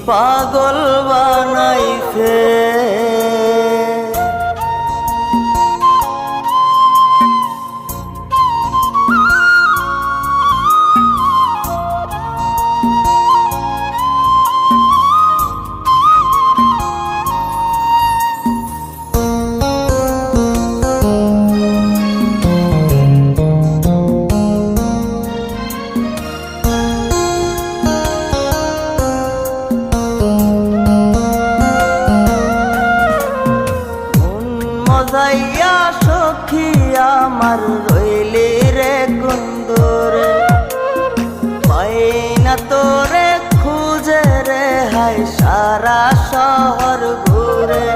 পাগল বানাইছে। মজাইয়া সখী আমার রইলি রে কুন্দরে, পাই না তোরে খুঁজে রে হায় সারা শহর ঘুরে।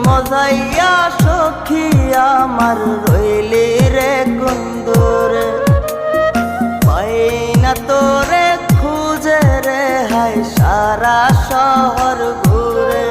মজাইয়া সখী আমার রইলি রে কুন্দরে, পাই না তোরে খুঁজে রে হায় সারা শহর ঘুরে।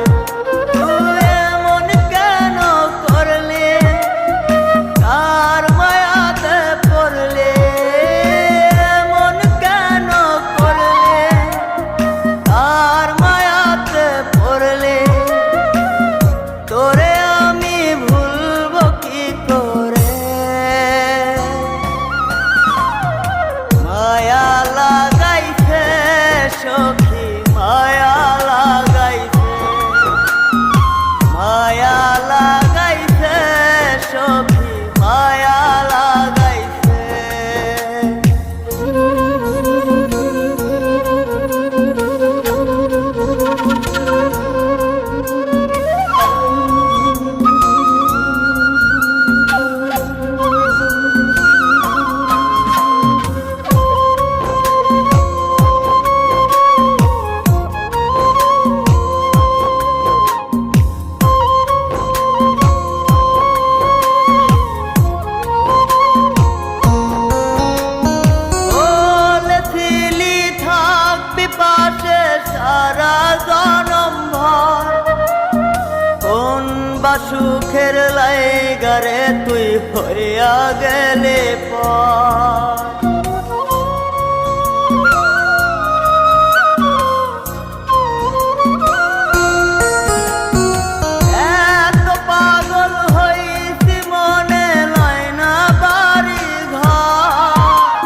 সখী মায়া লাগাইছে, মায়া লাগাইছে সখী মায়া লাগাইছে। সারা জনম ভর কোন বা সুখের লাইগারে তুই হরিয়া গেলে পর। এত পাগল হইছি মনে লয় না বাড়ি ঘর,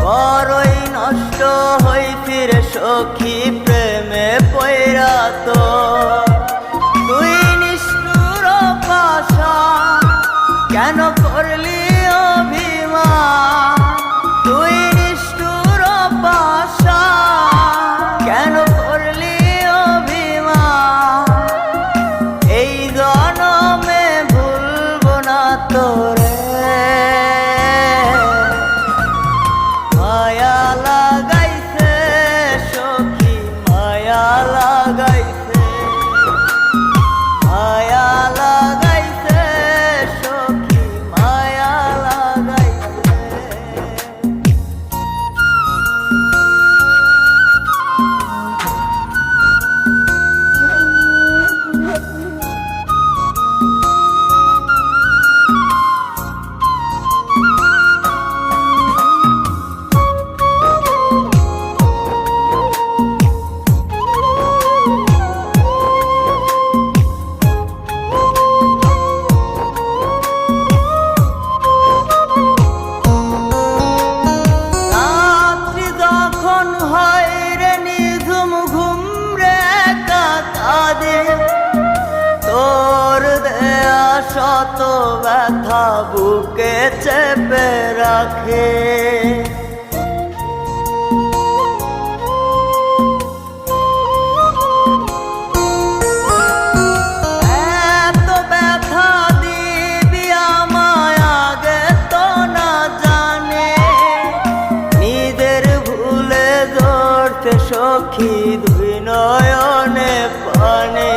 বড়ই নষ্ট হইছি রে সখী প্রেমে পয়রা। তো তুই নিষ্ঠুর পাশান কেন করলি অভিমান, তুই নিষ্ঠুর পাশান কেন করলি অভিমান। এই জনমে ভুলব না তোরে, মায়া লাগাইছে সখী মায়া লাগাইছে, মায়া লাগাইছে সখী মায়া লাগাইছে। তোর দেয়া শত ব্যথা বুকে চেপে রাখে, এত ব্যথা দিবি আমায় আগে তো না জানে। নিজের ভুলে ধরতে সখী দুই নয়নে পানে।